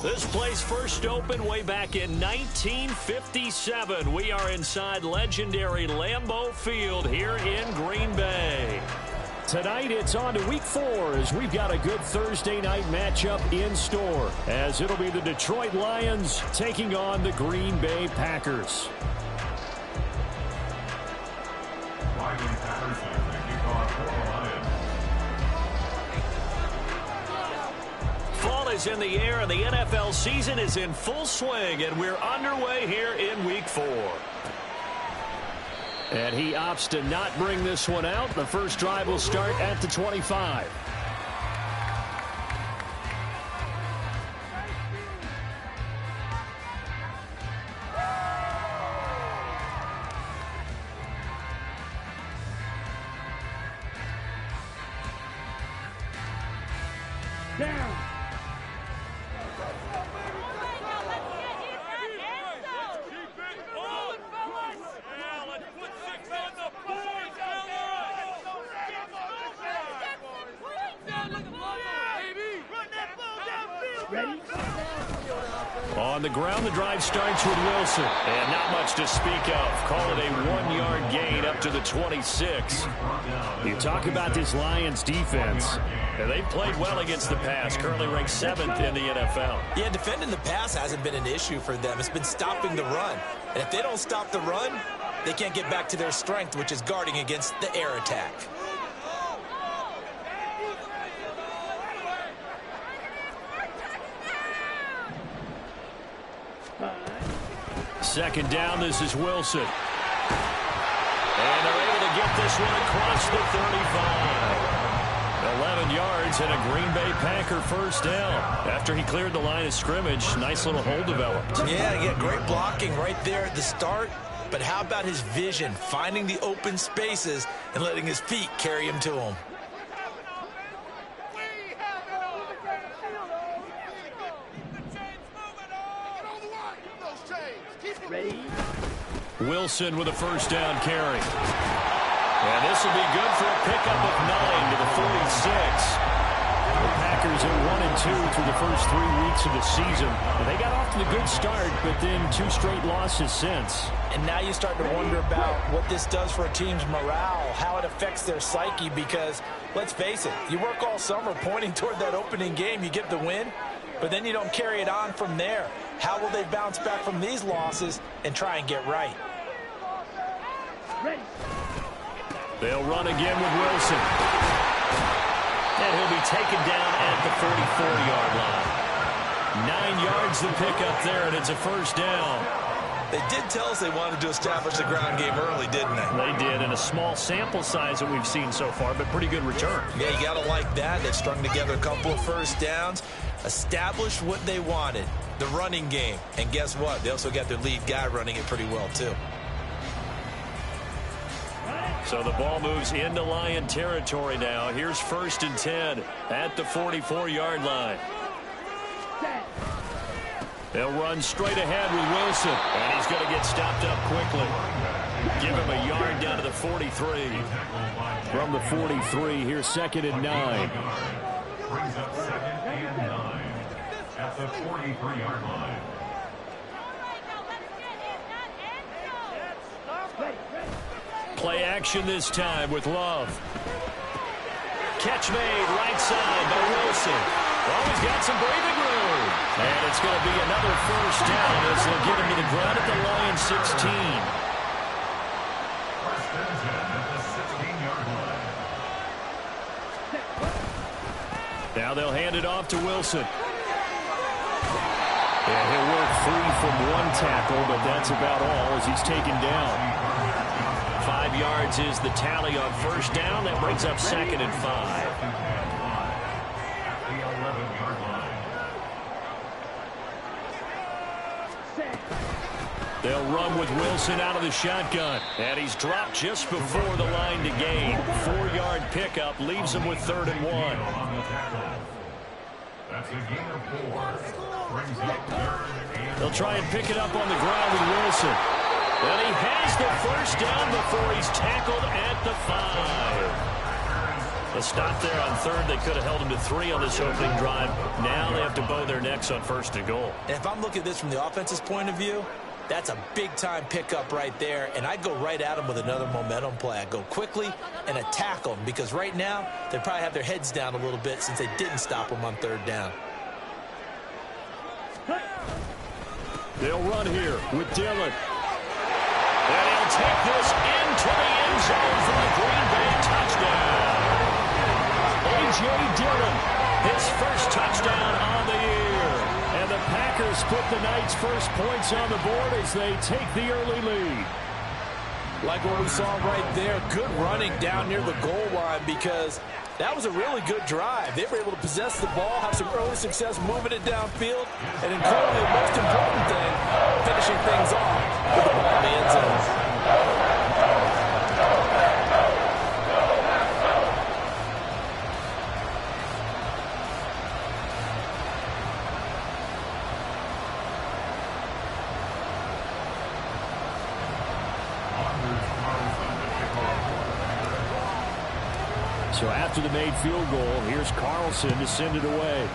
This place first opened way back in 1957. We are inside legendary Lambeau Field here in Green Bay. Tonight it's on to week 4 as we've got a good Thursday night matchup in store, as it'll be the Detroit Lions taking on the Green Bay Packers. Fall is in the air and the NFL season is in full swing, and we're underway here in week 4. And he opts to not bring this one out. The first drive will start at the 25. On the ground, the drive starts with Wilson. And not much to speak of. Call it a 1-yard gain up to the 26. You talk about this Lions defense. And they've played well against the pass. Currently ranked 7th in the NFL. Yeah, defending the pass hasn't been an issue for them. It's been stopping the run. And if they don't stop the run, they can't get back to their strength, which is guarding against the air attack. Second down, this is Wilson. And they're able to get this one across the 35. 11 yards and a Green Bay Packer first down. After he cleared the line of scrimmage, nice little hole developed. Yeah, great blocking right there at the start. But how about his vision, finding the open spaces and letting his feet carry him to him? Wilson with a first down carry. And this will be good for a pickup of 9 to the 46. The Packers are 1-2 through the first 3 weeks of the season. They got off to the good start, but then 2 straight losses since. And now you start to wonder about what this does for a team's morale, how it affects their psyche, because let's face it, you work all summer pointing toward that opening game, you get the win, but then you don't carry it on from there. How will they bounce back from these losses and try and get right? They'll run again with Wilson. And he'll be taken down at the 44-yard line. 9 yards to pick up there, and it's a first down. They did tell us they wanted to establish the ground game early, didn't they? They did, in a small sample size that we've seen so far, but pretty good return. Yeah, you got to like that. They've strung together a couple of first downs, established what they wanted, the running game. And guess what? They also got their lead guy running it pretty well, too. So the ball moves into Lion territory now. Here's 1st and 10 at the 44-yard line. They'll run straight ahead with Wilson, and he's going to get stopped up quickly. Give him a yard down to the 43. From the 43, here's 2nd and 9. Brings up 2nd and 9 at the 43-yard line. Play action this time with Love. Catch made right side by Wilson. Oh, he's got some breathing room. And it's going to be another first down as they'll get him to the ground at the Lions 16. First and 10 at the 16-yard line. Now they'll hand it off to Wilson. And he'll work free from one tackle, but that's about all as he's taken down. 5 yards is the tally on first down. That brings up 2nd and 5. They'll run with Wilson out of the shotgun. And he's dropped just before the line to gain. 4-yard pickup leaves him with 3rd and 1. That's a gain of 4. Brings up 3rd and 1. They'll try and pick it up on the ground with Wilson. And he has the first down before he's tackled at the 5. A stop there on third. They could have held him to 3 on this opening drive. Now they have to bow their necks on first and goal. And if I'm looking at this from the offense's point of view, that's a big-time pickup right there, and I'd go right at them with another momentum play. I'd go quickly and attack them because right now they probably have their heads down a little bit since they didn't stop them on third down. They'll run here with Dillon. And he'll take this into the end zone for the Green Bay touchdown. A.J. Dillon, his first touchdown on the year. And the Packers put the night's first points on the board as they take the early lead. Like what we saw right there, good running down near the goal line because that was a really good drive. They were able to possess the ball, have some early success moving it downfield, and incredibly the most important thing, finishing things off with the ball in the end zone. So after the made field goal, here's Carlson to send it away.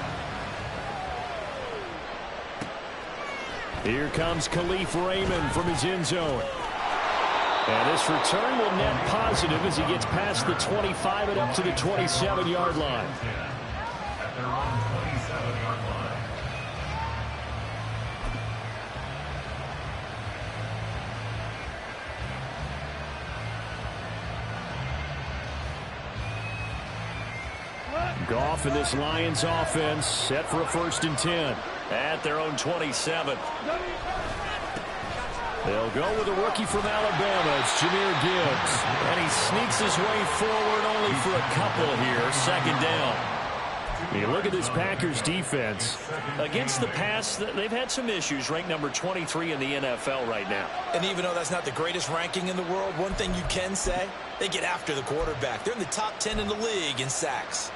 Here comes Khalif Raymond from his end zone. And this return will net positive as he gets past the 25 and up to the 27-yard line. At their own 27-yard line. Goff and this Lions offense set for a 1st and 10 at their own 27. They'll go with a rookie from Alabama. It's Jahmyr Gibbs. And he sneaks his way forward only for a couple here. 2nd down. You look at this Packers defense. Against the pass, they've had some issues. Ranked number 23 in the NFL right now. And even though that's not the greatest ranking in the world, one thing you can say, they get after the quarterback. They're in the top 10 in the league in sacks.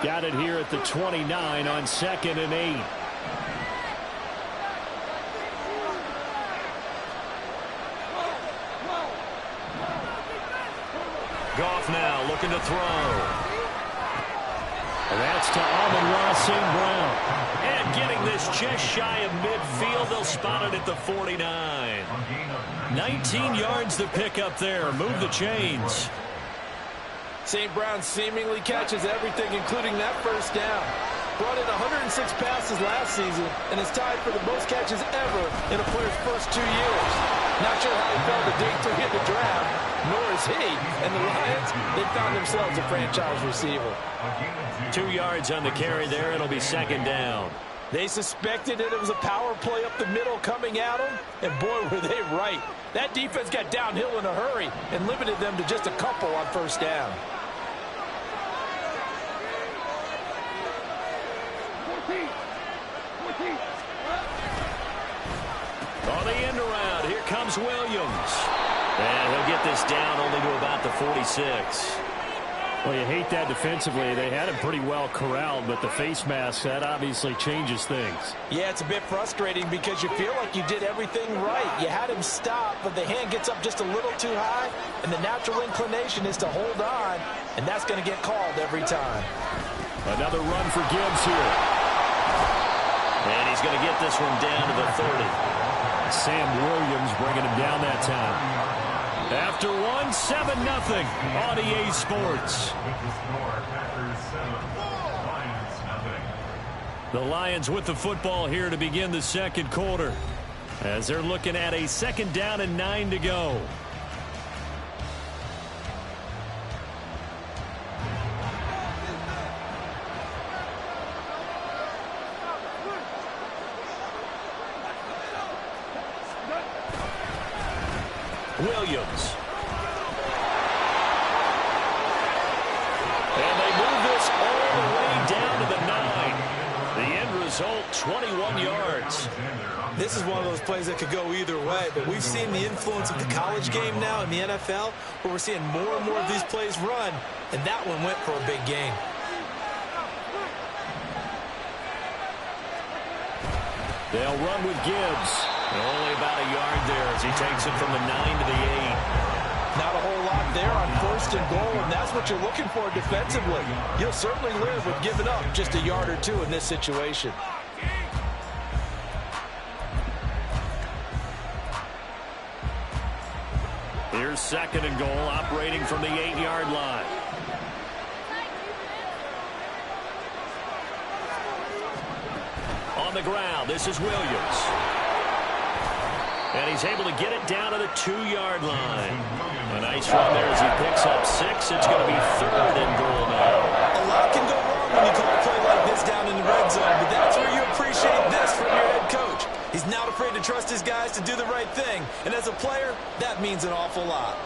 Got it here at the 29 on 2nd and 8. Goff now looking to throw. And that's to Amon-Ra St. Brown. And getting this just shy of midfield. They'll spot it at the 49. 19 yards to pick up there. Move the chains. St. Brown seemingly catches everything, including that 1st down. Brought in 106 passes last season and is tied for the most catches ever in a player's first 2 years. Not sure how he fell to day 3 in the draft, nor is he. And the Lions, they found themselves a franchise receiver. 2 yards on the carry there. It'll be 2nd down. They suspected that it was a power play up the middle coming at them, and boy, were they right. That defense got downhill in a hurry and limited them to just a couple on 1st down. On the end around, here comes Williams. And he'll get this down only to about the 46. Well, you hate that defensively. They had him pretty well corralled, but the face mask, that obviously changes things. Yeah, it's a bit frustrating because you feel like you did everything right. You had him stop, but the hand gets up just a little too high, and the natural inclination is to hold on, and that's going to get called every time. Another run for Gibbs here. And he's going to get this one down to the 30. Sam Williams bringing him down that time. After 1, 7-0 on EA Sports. The Lions with the football here to begin the 2nd quarter, as they're looking at a 2nd down and 9 to go. Williams. And they move this all the way down to the 9. The end result, 21 yards. This is one of those plays that could go either way, but we've seen the influence of the college game now in the NFL, where we're seeing more and more of these plays run, and that one went for a big gain. They'll run with Gibbs. Only about a yard there as he takes it from the 9 to the 8. Not a whole lot there on 1st and goal, and that's what you're looking for defensively. You'll certainly live with giving up just a yard or two in this situation. Here's 2nd and goal, operating from the 8-yard line. On the ground, this is Williams. And he's able to get it down to the 2-yard line. A nice run there as he picks up 6. It's going to be 3rd and goal now. A lot can go wrong when you call a play like this down in the red zone, but that's where you appreciate this from your head coach. He's not afraid to trust his guys to do the right thing, and as a player, that means an awful lot.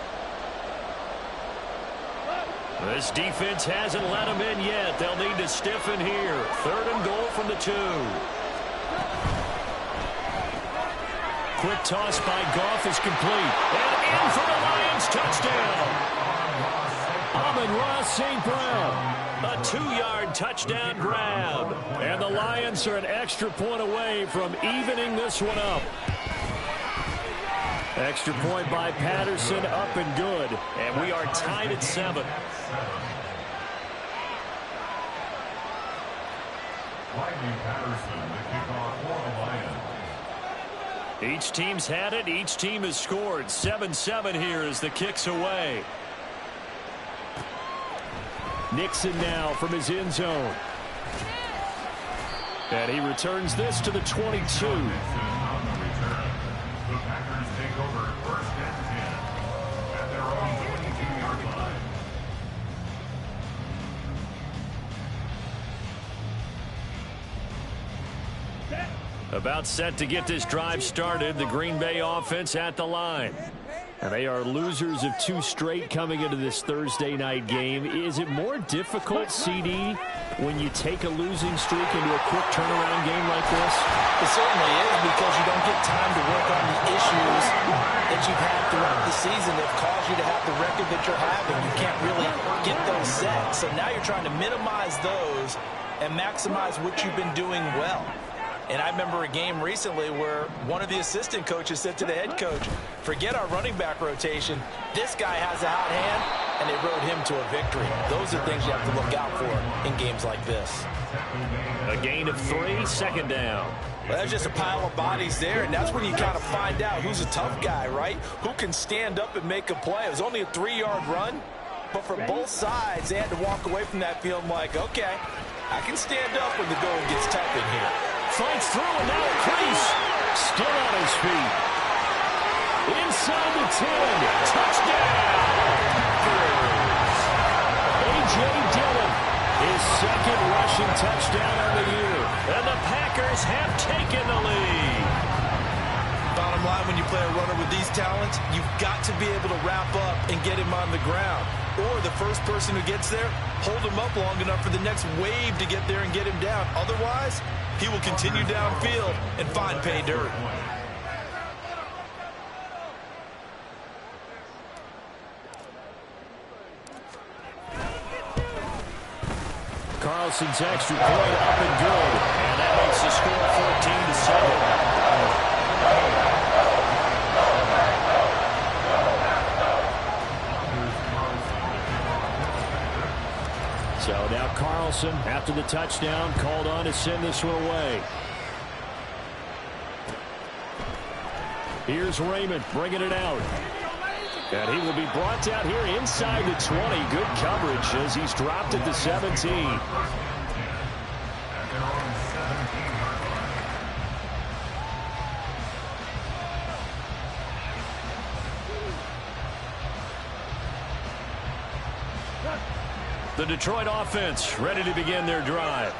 This defense hasn't let him in yet. They'll need to stiffen here. 3rd and goal from the 2. Quick toss by Goff is complete. And in for the Lions touchdown. Amon-Ra St. Brown. A 2-yard touchdown grab. And the Lions are an extra point away from evening this one up. Extra point by Patterson, up and good. And we are tied at 7. Patterson, the kickoff for the Lions. Each team's had it. Each team has scored. 7-7 here as the kick's away. Nixon now from his end zone. And he returns this to the 22. The Packers take over 1st and 10 at their own 22-yard line. About set to get this drive started. The Green Bay offense at the line. And they are losers of 2 straight coming into this Thursday night game. Is it more difficult, CD, when you take a losing streak into a quick turnaround game like this? It certainly is, because you don't get time to work on the issues that you've had throughout the season that caused you to have the record that you're having. You can't really get those set. So now you're trying to minimize those and maximize what you've been doing well. And I remember a game recently where one of the assistant coaches said to the head coach, forget our running back rotation. This guy has a hot hand, and they rode him to a victory. Those are things you have to look out for in games like this. A gain of 3, 2nd down. Well, there's just a pile of bodies there, and that's when you kind of find out who's a tough guy, right? Who can stand up and make a play. It was only a 3-yard run, but for both sides, they had to walk away from that field like, okay, I can stand up when the going gets tough in here. Fights through, and now a crease. Still on his feet. Inside the 10. Touchdown. A.J. Dillon, his 2nd rushing touchdown of the year. And the Packers have taken the lead. Bottom line, when you play a runner with these talents, you've got to be able to wrap up and get him on the ground. Or the first person who gets there, hold him up long enough for the next wave to get there and get him down. Otherwise, he will continue downfield and find pay dirt. Carlson's extra point up and good. And that makes the score 14-7. So now Carlson, after the touchdown, called on to send this one away. Here's Raymond bringing it out. And he will be brought down here inside the 20. Good coverage as he's dropped at the 17. The Detroit offense ready to begin their drive.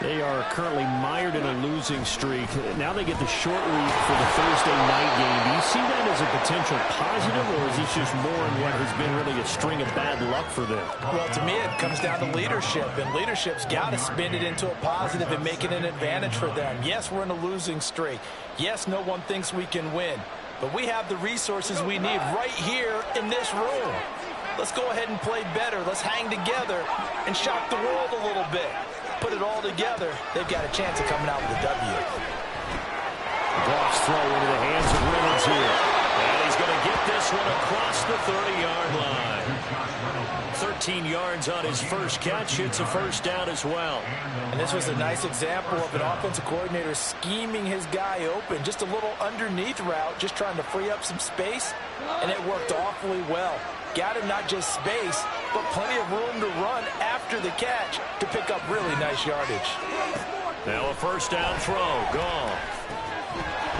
They are currently mired in a losing streak. Now they get the short week for the Thursday night game. Do you see that as a potential positive, or is this just more in what has been really a string of bad luck for them? Well, to me, it comes down to leadership, and leadership's got to spin it into a positive and make it an advantage for them. Yes, we're in a losing streak. Yes, no one thinks we can win, but we have the resources we need right here in this room. Let's go ahead and play better. Let's hang together and shock the world a little bit. Put it all together, they've got a chance of coming out with a W. Goff's throw into the hands of Reynolds here. And he's going to get this one across the 30-yard line. 13 yards on his first catch. It's a first down as well. And this was a nice example of an offensive coordinator scheming his guy open. Just a little underneath route, just trying to free up some space, and it worked awfully well. Got him not just space, but plenty of room to run after the catch to pick up really nice yardage. Now a first down throw. Gone.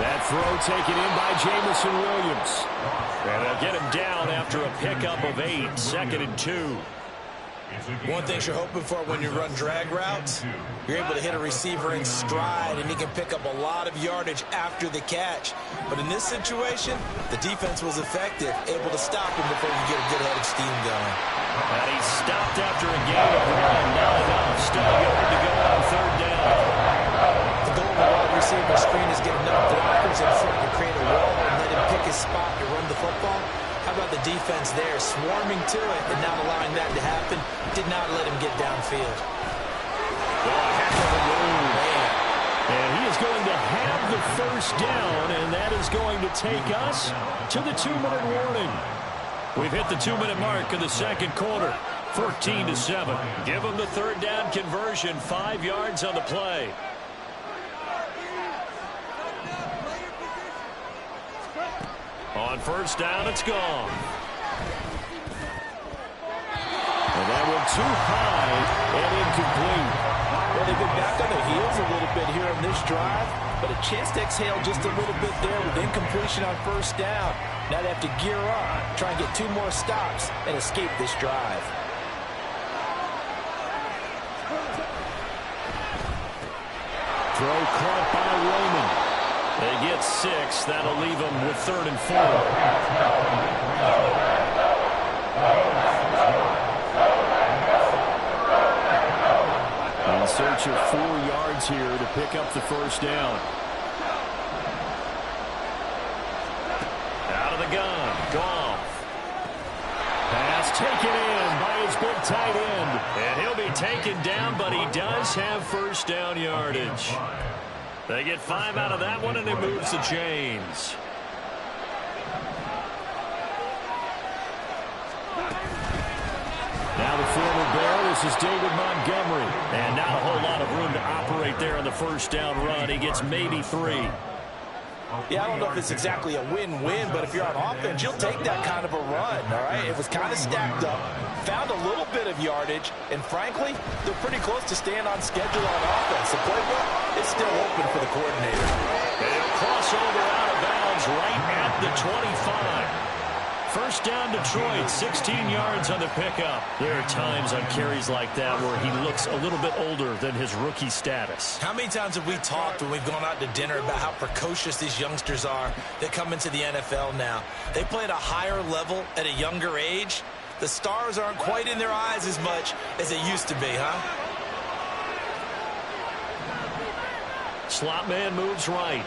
That throw taken in by Jamison Williams. And they'll get him down after a pickup of 8. 2nd and 2. One thing you're hoping for when you run drag routes, you're able to hit a receiver in stride, and he can pick up a lot of yardage after the catch. But in this situation, the defense was effective, able to stop him before you get a good head of steam going. And he stopped after a gain of 1. Not enough. Still a yard to go on 3rd down. The goal of the wide receiver screen is get enough blockers in front to create a wall and let him pick his spot to run the football. How about the defense there, swarming to it and not allowing that to happen? Did not let him get downfield. Heck of a move. And he is going to have the first down, and that is going to take us to the 2-minute warning. We've hit the 2-minute mark in the second quarter. 14-7. Give them the 3rd down conversion. 5 yards on the play. On first down, it's gone. And that one too high and incomplete. Well, they've been back on their heels a little bit here on this drive, but a chance to exhale just a little bit there with incompletion on first down. Now they have to gear up, try and get 2 more stops, and escape this drive. Throw caught by Raymond. They get 6. That'll leave them with 3rd and 4. In search of 4 yards here to pick up the first down. Out of the gun. Goff. Pass taken in by his big tight end. And he'll be taken down, but he does have first down yardage. They get 5 out of that one, and it moves the chains. Now the former Bear, this is David Montgomery. And not a whole lot of room to operate there on the first down run. He gets maybe 3. Yeah, I don't know if it's exactly a win-win, but if you're on offense, you'll take that kind of a run, all right? It was kind of stacked up, found a little bit of yardage, and frankly, they're pretty close to staying on schedule on offense. The playbook is still open for the coordinator. They'll cross over out of bounds right at the 25. First down, Detroit, 16 yards on the pickup. There are times on carries like that where he looks a little bit older than his rookie status. How many times have we talked when we've gone out to dinner about how precocious these youngsters are that come into the NFL now? They play at a higher level at a younger age. The stars aren't quite in their eyes as much as they used to be, huh? Slot man moves right.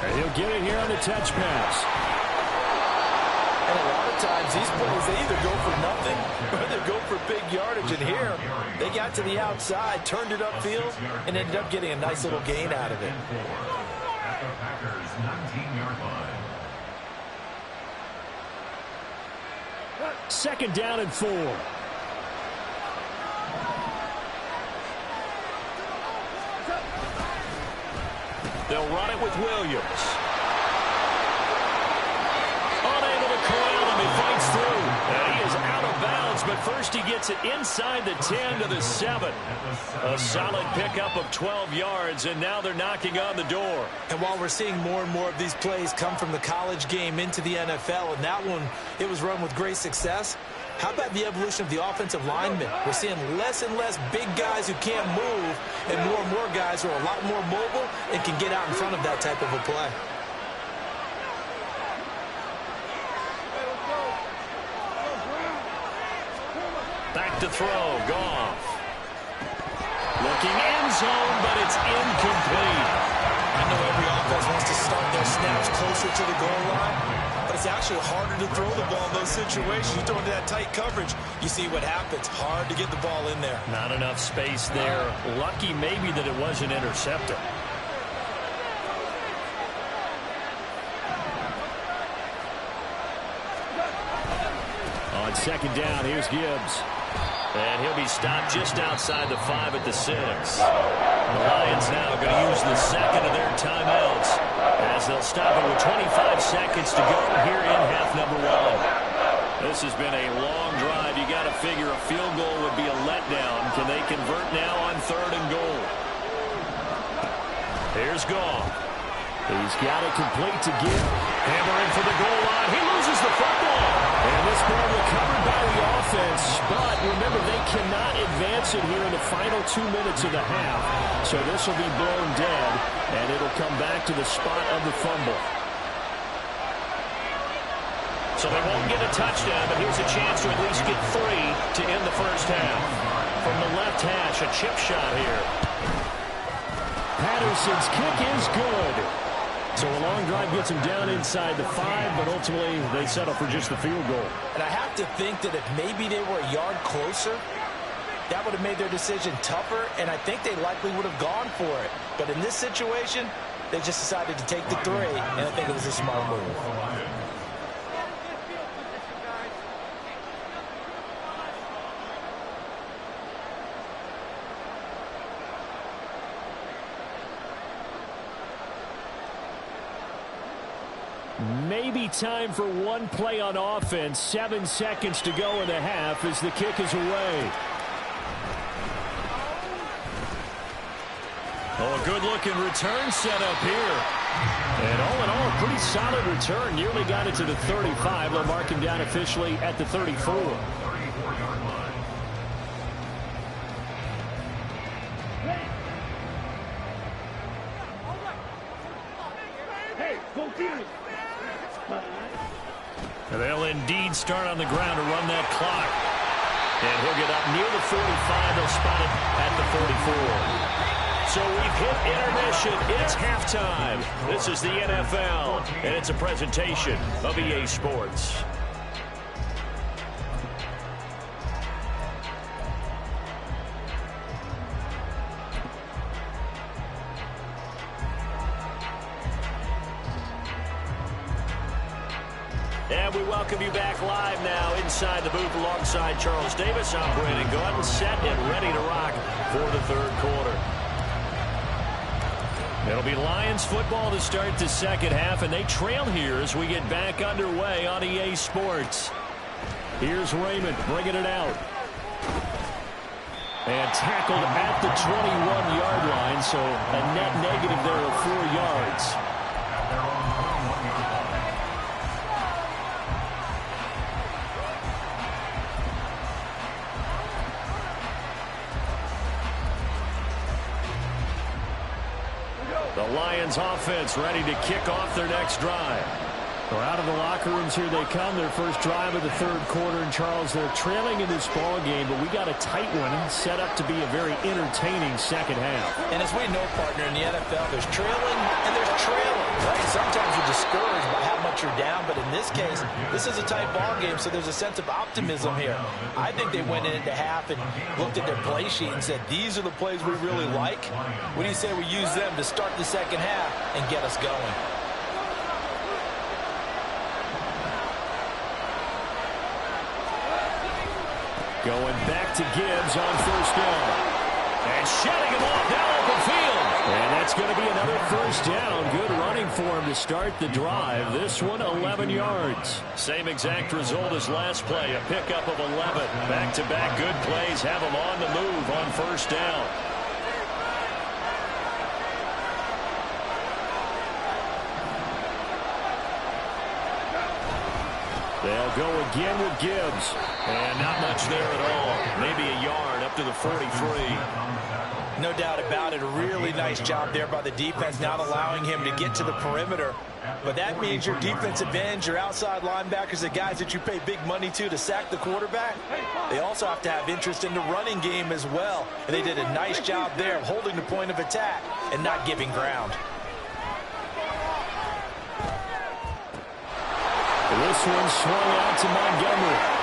And he'll get it here on the touch pass. And a lot of times, these plays, they either go for nothing or they go for big yardage. And here, they got to the outside, turned it upfield, and ended up getting a nice little gain out of it. At the Packers' 19-yard line. 2nd down and 4. They'll run it with Williams. Unable to corral him. He fights through. And he is out of bounds, but first he gets it inside the 10 to the 7. A solid pickup of 12 yards, and now they're knocking on the door. And while we're seeing more and more of these plays come from the college game into the NFL, and that one, it was run with great success, how about the evolution of the offensive linemen? We're seeing less and less big guys who can't move and more guys who are a lot more mobile and can get out in front of that type of a play. Back to throw. Goff. Looking end zone, but it's incomplete. I know every offense wants to start their snaps closer to the goal line, but it's actually harder to throw the ball in those situations. You throw into that tight coverage, you see what happens. Hard to get the ball in there. Not enough space there. Lucky maybe that it wasn't intercepted. On second down, here's Gibbs. And he'll be stopped just outside the 5 at the 6. The Lions now going to use the second of their timeouts as they'll stop it with 25 seconds to go here in half number 1. This has been a long drive. You got to figure a field goal would be a letdown. Can they convert now on 3rd and goal? Here's Goff. He's got it complete to Gibbs. Hammer in for the goal line. He loses the football. And this ball recovered by the offense. But remember, they cannot advance it here in the final 2 minutes of the half. So this will be blown dead, and it'll come back to the spot of the fumble. So they won't get a touchdown, but here's a chance to at least get 3 to end the first half. From the left hash, a chip shot here. Patterson's kick is good. So a long drive gets him down inside the 5, but ultimately they settle for just the field goal. And I have to think that if maybe they were a yard closer, that would have made their decision tougher, and I think they likely would have gone for it. But in this situation, they just decided to take the 3, and I think it was a smart move. Maybe time for one play on offense. 7 seconds to go in the half as the kick is away. Oh, a good-looking return set up here. And all in all, a pretty solid return. Nearly got it to the 35. They'll mark him down officially at the 34. And they'll indeed start on the ground to run that clock. And he'll get up near the 45. They'll spot it at the 44. So we've hit intermission. It's halftime. This is the NFL, and it's a presentation of EA Sports. And we welcome you back live now inside the booth alongside Charles Davis. I'm Brandon Gordon, set and ready to rock for the 3rd quarter. It'll be Lions football to start the second half, and they trail here as we get back underway on EA Sports. Here's Raymond bringing it out. And tackled at the 21-yard line, so a net negative there of 4 yards. The Lions offense ready to kick off their next drive. We're out of the locker rooms. Here they come. Their first drive of the 3rd quarter. And Charles, they're trailing in this ball game, but we got a tight one set up to be a very entertaining second half. And as we know, partner, in the NFL, there's trailing and there's trailing, right? Sometimes you're discouraged by how much you're down, but in this case, this is a tight ball game, so there's a sense of optimism here. I think they went into half and looked at their play sheet and said, these are the plays we really like. What do you say we use them to start the second half and get us going? Going back to Gibbs on first down. And shutting him off down open field. And that's going to be another first down. Good running for him to start the drive. This one 11 yards. Same exact result as last play. A pickup of 11. Back-to-back good plays have him on the move on first down. They'll go again with Gibbs. And not much there at all. Maybe a yard up to the 43. No doubt about it. A really nice job there by the defense, not allowing him to get to the perimeter. But that means your defensive ends, your outside linebackers, the guys that you pay big money to sack the quarterback, they also have to have interest in the running game as well. And they did a nice job there of holding the point of attack and not giving ground. This one swung out to Montgomery.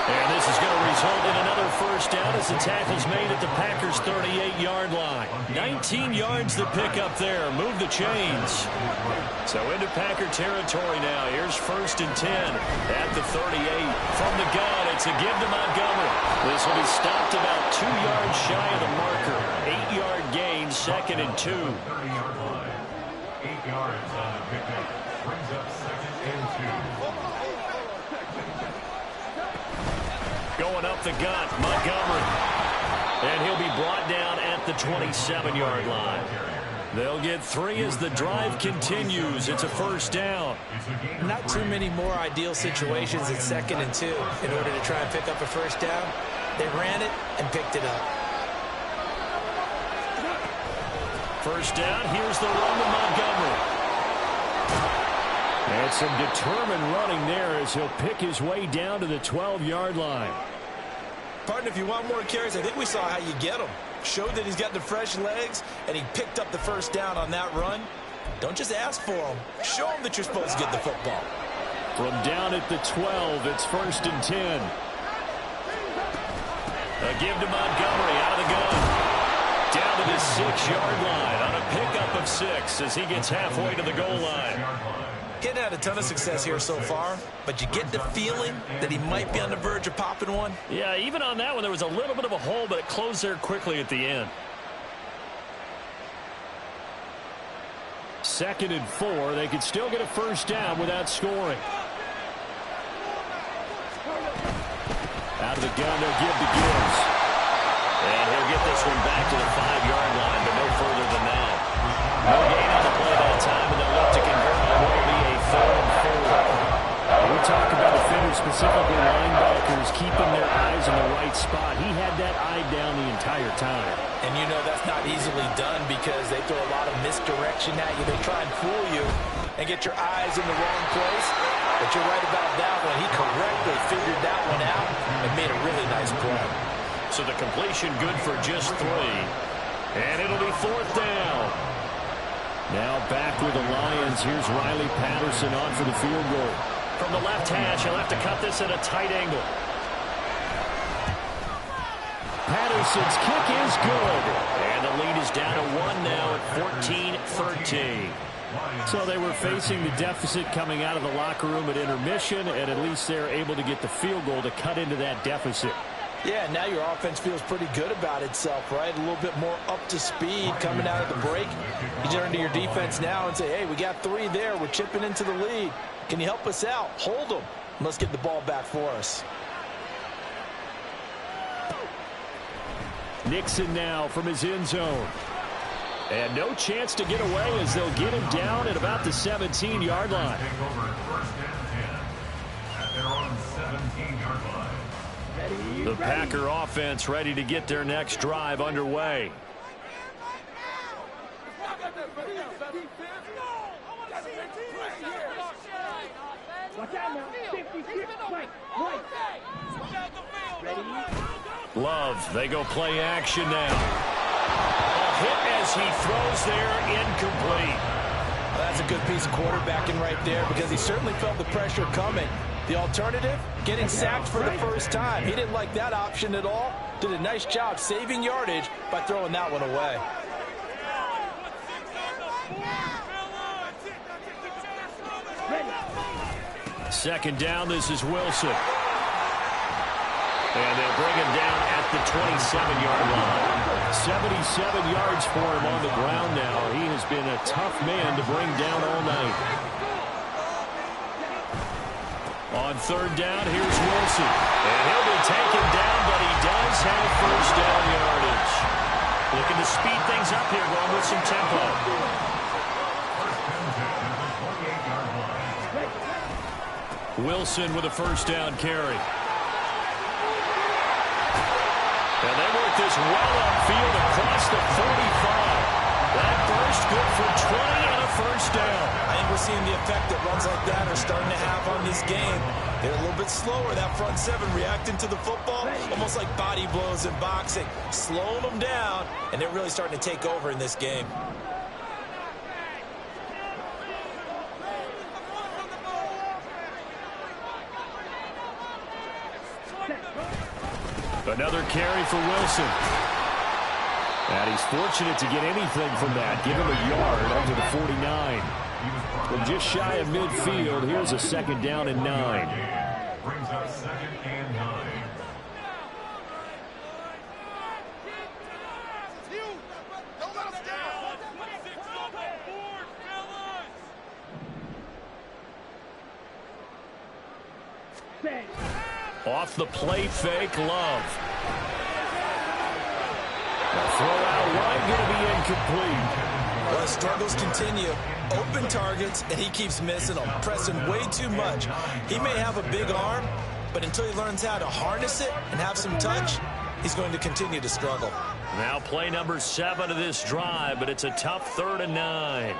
And this is going to result in another first down as the tackle's made at the Packers' 38-yard line. 19 yards to pick up there. Move the chains. So into Packer territory now. Here's 1st and 10 at the 38. From the gun, it's a give to Montgomery. This will be stopped about 2 yards shy of the marker. 8-yard gain, 2nd and 2. 30-yard line. 8 yards on the pickup. Brings up 2nd and 2. Going up the gut, Montgomery. And he'll be brought down at the 27-yard line. They'll get 3 as the drive continues. It's a first down. Not too many more ideal situations at 2nd and 2 in order to try and pick up a first down. They ran it and picked it up. First down, here's the run to Montgomery. And some determined running there as he'll pick his way down to the 12-yard line. Partner, if you want more carries, I think we saw how you get them. Showed that he's got the fresh legs, and he picked up the first down on that run. Don't just ask for them. Show them that you're supposed to get the football. From down at the 12, it's 1st and 10. A give to Montgomery out of the gun. Down to the 6-yard line on a pickup of 6 as he gets halfway to the goal line. Getting had a ton of success here so far, but you get the feeling that he might be on the verge of popping one. Yeah, even on that one, there was a little bit of a hole, but it closed there quickly at the end. 2nd and 4. They could still get a first down without scoring. Out of the gun, they'll give to Gibbs. And he'll get this one back to the 5-yard line, but no further than that. No gain on the play that time, and they'll look to convert on what will be a 3rd and 4. We talk about defenders, specifically linebackers, keeping their eyes in the right spot. He had that eye down the entire time. And you know that's not easily done because they throw a lot of misdirection at you. They try and fool you and get your eyes in the wrong place. But you're right about that one. He correctly figured that one out and made a really nice play. So the completion good for just 3. And it'll be 4th down. Now back with the Lions. Here's Riley Patterson on for the field goal. From the left hash, he'll have to cut this at a tight angle. Patterson's kick is good. And the lead is down to 1 now at 14-13. So they were facing the deficit coming out of the locker room at intermission, and at least they're able to get the field goal to cut into that deficit. Yeah, now your offense feels pretty good about itself, right? A little bit more up to speed coming out of the break. You turn to your defense now and say, hey, we got 3 there. We're chipping into the lead. Can you help us out? Hold them. Let's get the ball back for us. Nixon now from his end zone. And no chance to get away as they'll get him down at about the 17-yard line. Take over 1st and 10 at their own 17-yard line. The Packer offense ready to get their next drive underway. Love, they go play action now. A hit as he throws there, incomplete. Well, that's a good piece of quarterbacking right there because he certainly felt the pressure coming. The alternative, getting sacked for the first time. He didn't like that option at all. Did a nice job saving yardage by throwing that one away. Second down, this is Wilson. And they'll bring him down at the 27-yard line. 77 yards for him on the ground now. He has been a tough man to bring down all night. On 3rd down, here's Wilson. And he'll be taken down, but he does have first down yardage. Looking to speed things up here, going with some tempo. Wilson with a first down carry. And they work this well upfield across the 45. That burst good for 20 and a first down. I think we're seeing the effect that runs like that are starting to have on this game. They're a little bit slower, that front 7 reacting to the football, almost like body blows in boxing, slowing them down, and they're really starting to take over in this game. Another carry for Wilson. And he's fortunate to get anything from that. Give him a yard up to the 49. Well, just shy of midfield. Here's a 2nd down and 9. Brings up 2nd and 9. Off the play fake, Love. The throw out wide going to be incomplete. Well, struggles continue. Open targets, and he keeps missing them, pressing way too much. He may have a big arm, but until he learns how to harness it and have some touch, he's going to continue to struggle. Now play number 7 of this drive, but it's a tough 3rd and 9.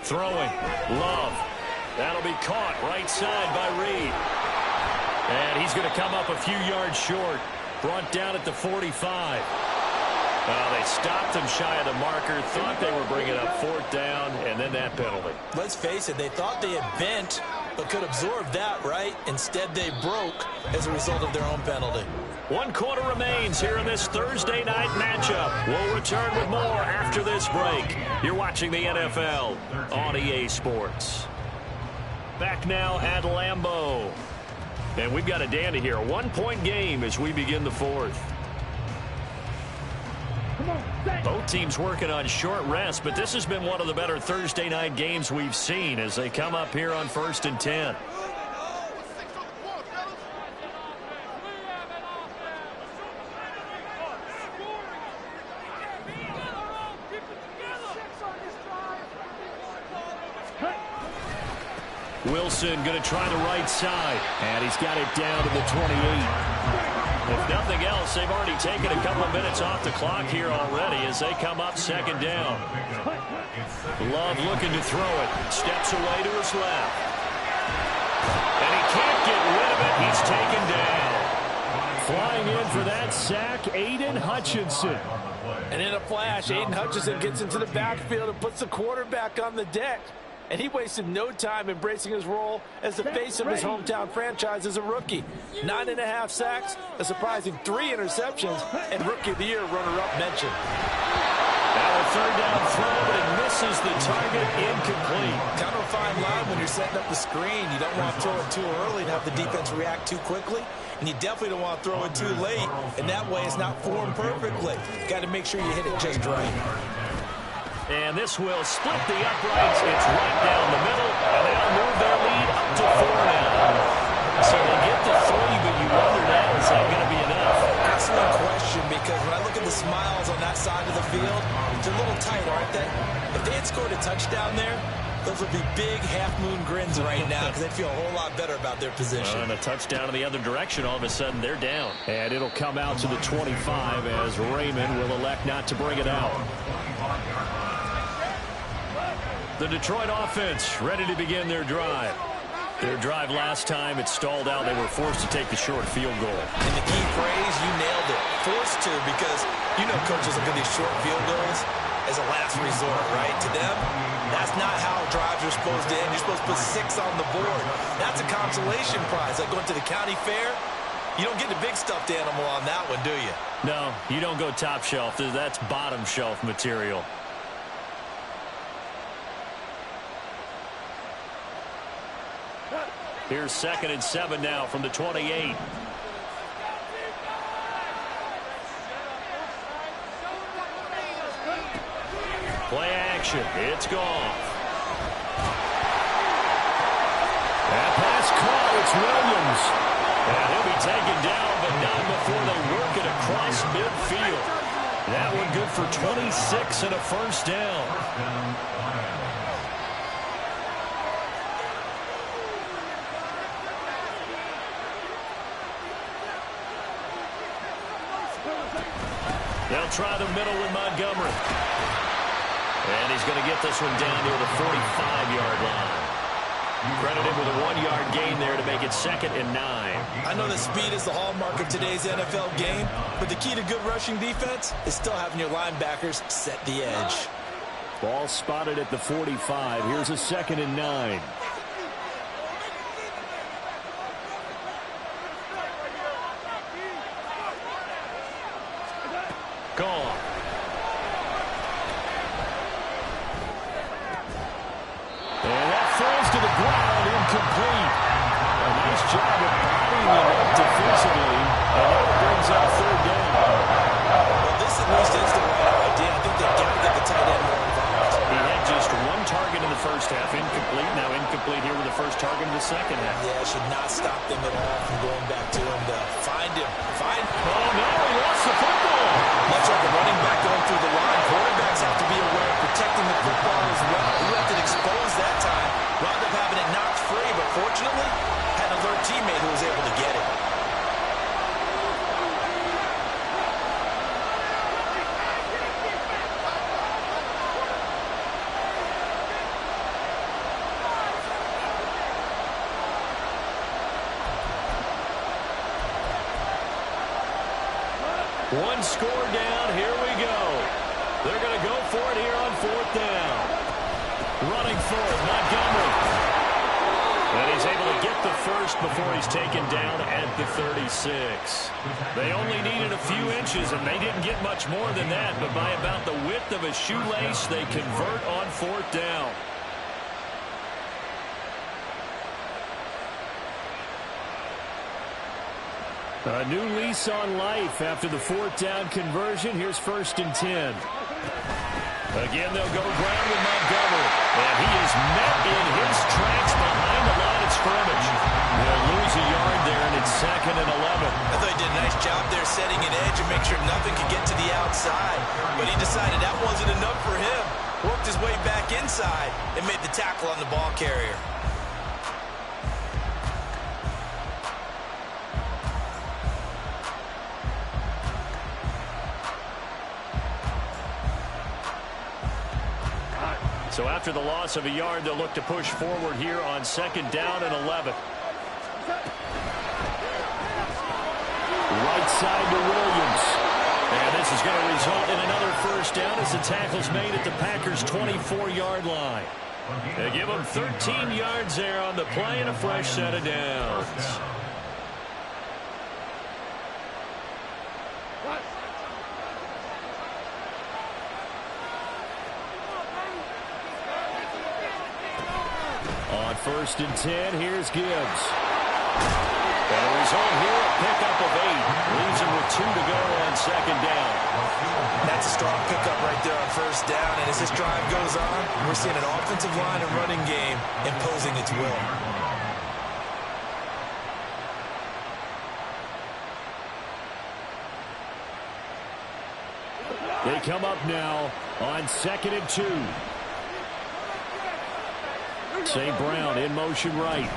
Throwing, Love. That'll be caught right side by Reed. And he's going to come up a few yards short. Brought down at the 45. They stopped him shy of the marker. Thought they were bringing up 4th down, and then that penalty. Let's face it, they thought they had bent, but could absorb that, right? Instead, they broke as a result of their own penalty. 1 quarter remains here in this Thursday night matchup. We'll return with more after this break. You're watching the NFL on EA Sports. Back now at Lambeau. And we've got a dandy here. A 1-point game as we begin the 4th. Both teams working on short rest, but this has been one of the better Thursday night games we've seen as they come up here on 1st and 10. Wilson going to try the right side, and he's got it down to the 28. If nothing else, they've already taken a couple of minutes off the clock here already as they come up 2nd down. Love looking to throw it. Steps away to his left. And he can't get rid of it. He's taken down. Flying in for that sack, Aiden Hutchinson. And in a flash, Aiden Hutchinson gets into the backfield and puts the quarterback on the deck. And he wasted no time embracing his role as the face of his hometown franchise as a rookie. 9.5 sacks, a surprising 3 interceptions, and Rookie of the Year runner-up mentioned. Now a 3rd down throw, but it misses the target, incomplete. Kind of a fine line when you're setting up the screen. You don't want to throw it too early and have the defense react too quickly. And you definitely don't want to throw it too late, and that way it's not formed perfectly. You've got to make sure you hit it just right. And this will split the uprights. It's right down the middle, and they'll move their lead up to 4 now. So they get the 3, but you wonder now, is that going to be enough? Excellent question, because when I look at the smiles on that side of the field, they're a little tight, aren't they? If they had scored a touchdown there, those would be big half-moon grins right now because they'd feel a whole lot better about their position. And a touchdown in the other direction, all of a sudden they're down. And it'll come out to the 25 as Raymond will elect not to bring it out. The Detroit offense ready to begin their drive. Their drive last time, it stalled out. They were forced to take the short field goal. And the key phrase, you nailed it. Forced to, because you know coaches look at these short field goals as a last resort, right? To them, that's not how drives are supposed to end. You're supposed to put 6 on the board. That's a consolation prize. Like going to the county fair, you don't get the big stuffed animal on that one, do you? No, you don't go top shelf. That's bottom shelf material. Here's 2nd and 7 now from the 28. Play action. It's gone. That pass caught. It's Williams. And he'll be taken down, but not before they work it across midfield. That one good for 26 and a 1st down. They'll try the middle with Montgomery. And he's going to get this one down near the 45-yard line. Credited with a 1-yard gain there to make it 2nd and 9. I know that speed is the hallmark of today's NFL game, but the key to good rushing defense is still having your linebackers set the edge. Ball spotted at the 45. Here's a 2nd and 9. complete. A nice job of bodying him up defensively, and now it brings out third down. Well, this at least is the right idea. I think they've got to get the tight end more involved. He had just one target in the first half, incomplete. Now incomplete here with the first target in the second half. Yeah, should not stop them at all from going back to him to find him. Oh, no, he lost the football. Much like a running back going through the line, quarterbacks have to be aware of protecting the football as well. He left it exposed that time. Wound up having it knocked free, but fortunately, had an alert teammate who was able to get it. One score down. Here we go. They're going to go for it here on fourth down. Running for it, Montgomery. And he's able to get the first before he's taken down at the 36. They only needed a few inches, and they didn't get much more than that. But by about the width of a shoelace, they convert on fourth down. A new lease on life after the fourth down conversion. Here's 1st and 10. Again, they'll go ground with Montgomery. And he is met in his tracks behind the line of scrimmage. They'll lose a yard there, and it's 2nd and 11. I thought he did a nice job there setting an edge and make sure nothing could get to the outside. But he decided that wasn't enough for him. Worked his way back inside and made the tackle on the ball carrier. So after the loss of a yard, they'll look to push forward here on 2nd down and 11. Right side to Williams. And this is going to result in another first down as the tackle's made at the Packers' 24-yard line. They give them 13 yards there on the play and a fresh set of downs. On 1st and 10, here's Gibbs. And a result here, a pickup of 8. Leaves him with 2 to go on 2nd down. That's a strong pickup right there on 1st down. And as this drive goes on, we're seeing an offensive line and running game imposing its will. They come up now on 2nd and 2. St. Brown in motion right.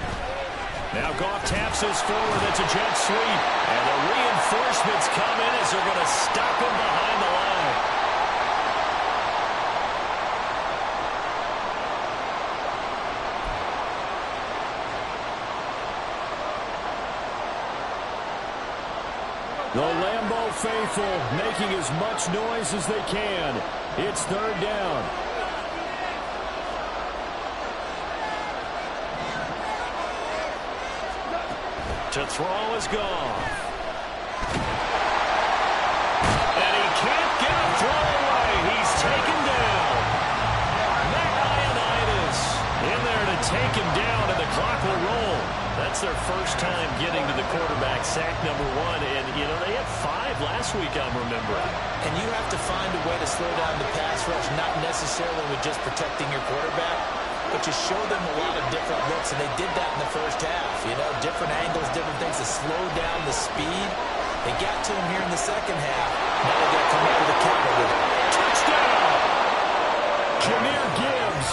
Now Goff taps this forward. That's a jet sweep. And the reinforcements come in as they're going to stop him behind the line. The Lambeau faithful making as much noise as they can. It's 3rd down. To throw is gone. And he can't get a throw away. He's taken down. Ioannidis in there to take him down, and the clock will roll. That's their first time getting to the quarterback, sack number 1. And, you know, they had 5 last week, I'm remembering. And you have to find a way to slow down the pass rush, not necessarily with just protecting your quarterback, but you show them a lot of different looks, and they did that in the first half. You know, different angles, different things to slow down the speed. They got to him here in the second half. Now they got to come up with a counter with it. Touchdown! Jahmyr Gibbs,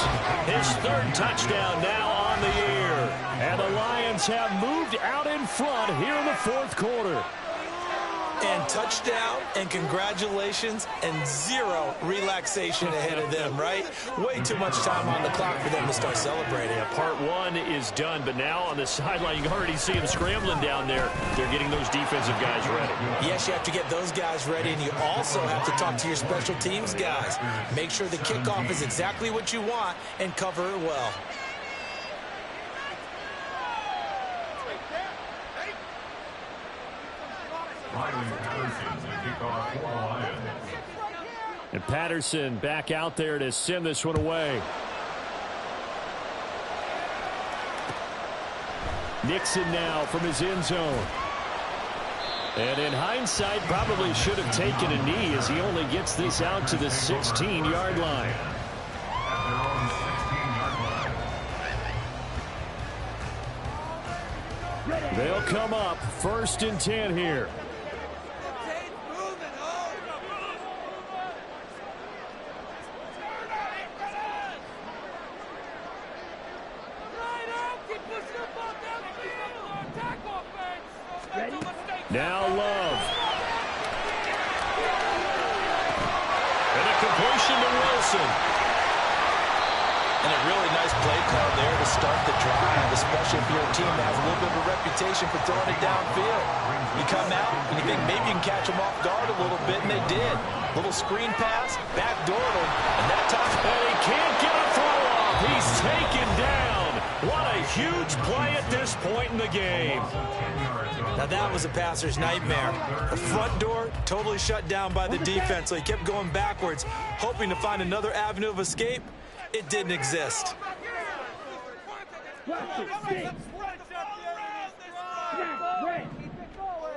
his 3rd touchdown now on the year. And the Lions have moved out in front here in the 4th quarter. And touchdown, and congratulations, and 0 relaxation ahead of them, right? Way too much time on the clock for them to start celebrating. Yeah, part 1 is done, but now on the sideline, you can already see them scrambling down there. They're getting those defensive guys ready. Yes, you have to get those guys ready, and you also have to talk to your special teams guys. Make sure the kickoff is exactly what you want and cover it well. And Patterson back out there to send this one away. Nixon now from his end zone. And in hindsight, probably should have taken a knee as he only gets this out to the 16-yard line. They'll come up 1st and 10 here. Now Love. And a completion to Wilson. And a really nice play call there to start the drive, especially if you're a team that has a little bit of a reputation for throwing it downfield. You come out and you think maybe you can catch them off guard a little bit, and they did. Little screen pass, backdoor them, and that time. And he can't get a throw off. He's taken down. What a huge play at this point in the game. Now that was a passer's nightmare. The front door totally shut down by the defense, so he kept going backwards, hoping to find another avenue of escape. It didn't exist. All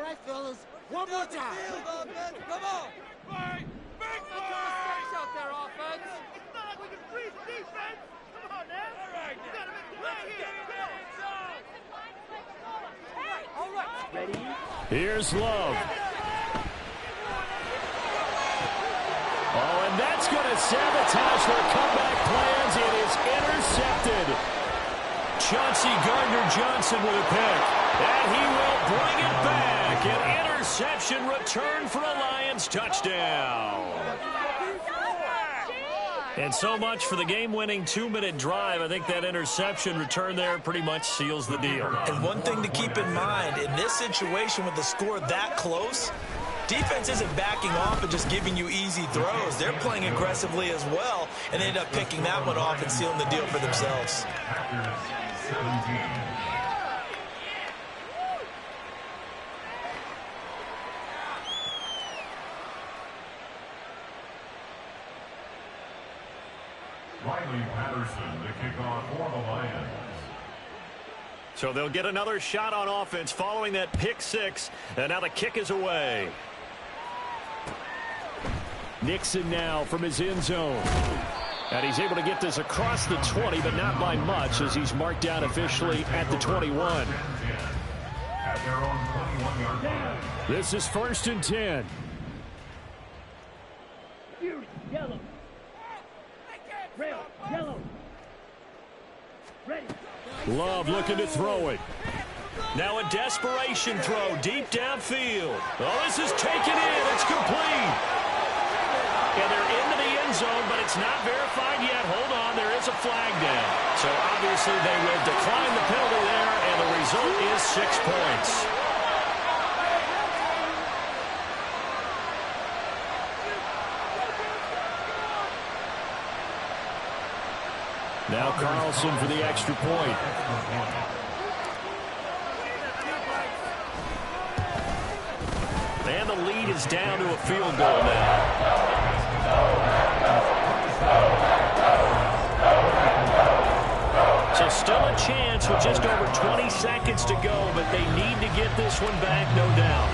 right, fellas. One more time. Come on. Make mistakes out there, offense. It's not like we can freeze defense. Come on, man. All right. You gotta make the play here. All right. Ready? Here's Love. Oh, and that's going to sabotage their comeback plans. It is intercepted. Chauncey Gardner-Johnson with a pick. And he will bring it back. An interception return for a Lions touchdown. And so much for the game-winning 2-minute drive. I think that interception return there pretty much seals the deal. And one thing to keep in mind, in this situation with the score that close, defense isn't backing off and just giving you easy throws. They're playing aggressively as well, and they end up picking that one off and sealing the deal for themselves. Riley Patterson to kick off for the Lions. So they'll get another shot on offense following that pick six, and now the kick is away. Nixon now from his end zone. And he's able to get this across the 20, but not by much as he's marked down officially at the 21. At their own 21-yard line. This is 1st and 10. Yellow. Red. Yellow. Ready. Love looking to throw it. Now a desperation throw deep downfield. Oh, this is taken in. It's complete. And they're into the end zone, but it's not verified yet. Hold on, there is a flag down. So obviously they will decline the penalty there, and the result is 6 points. Now Carlson for the extra point. And the lead is down to a field goal now. So still a chance with just over 20 seconds to go, but they need to get this one back, no doubt.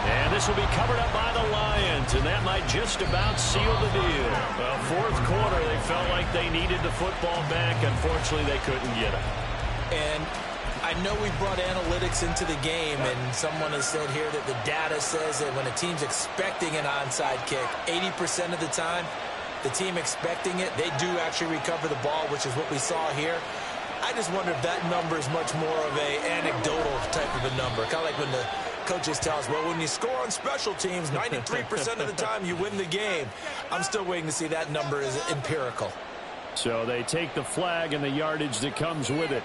And this will be covered up by the Lions, and that might just about seal the deal. Well, fourth quarter, they felt like they needed the football back. Unfortunately, they couldn't get it. And I know we brought analytics into the game, and someone has said here that the data says that when a team's expecting an onside kick, 80% of the time, the team expecting it, they do actually recover the ball, which is what we saw here. I just wonder if that number is much more of an anecdotal type of a number. Kind of like when the coaches tell us, well, when you score on special teams, 93% of the time you win the game. I'm still waiting to see that number is empirical. So they take the flag and the yardage that comes with it.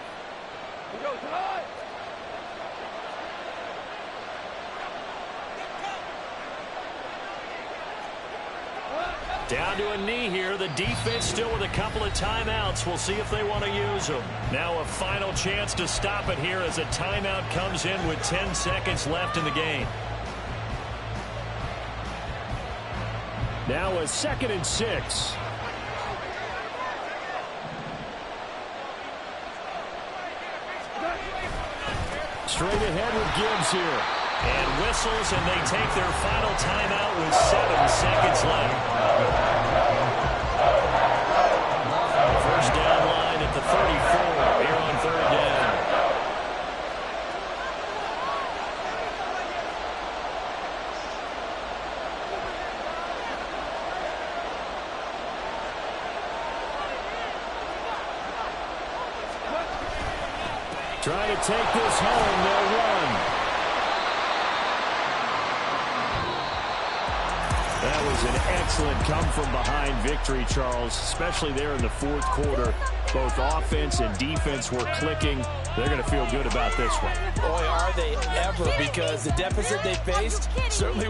Down to a knee here. The defense still with a couple of timeouts. We'll see if they want to use them. Now a final chance to stop it here as a timeout comes in with 10 seconds left in the game. Now a 2nd and 6. Straight ahead with Gibbs here. And whistles, and they take their final timeout with 7 seconds left. First down line at the 34 here on 3rd down. Trying to take this home, they'll run. That was an excellent come-from-behind victory, Charles, especially there in the 4th quarter. Both offense and defense were clicking. They're going to feel good about this one. Boy, are they ever, because the deficit they faced certainly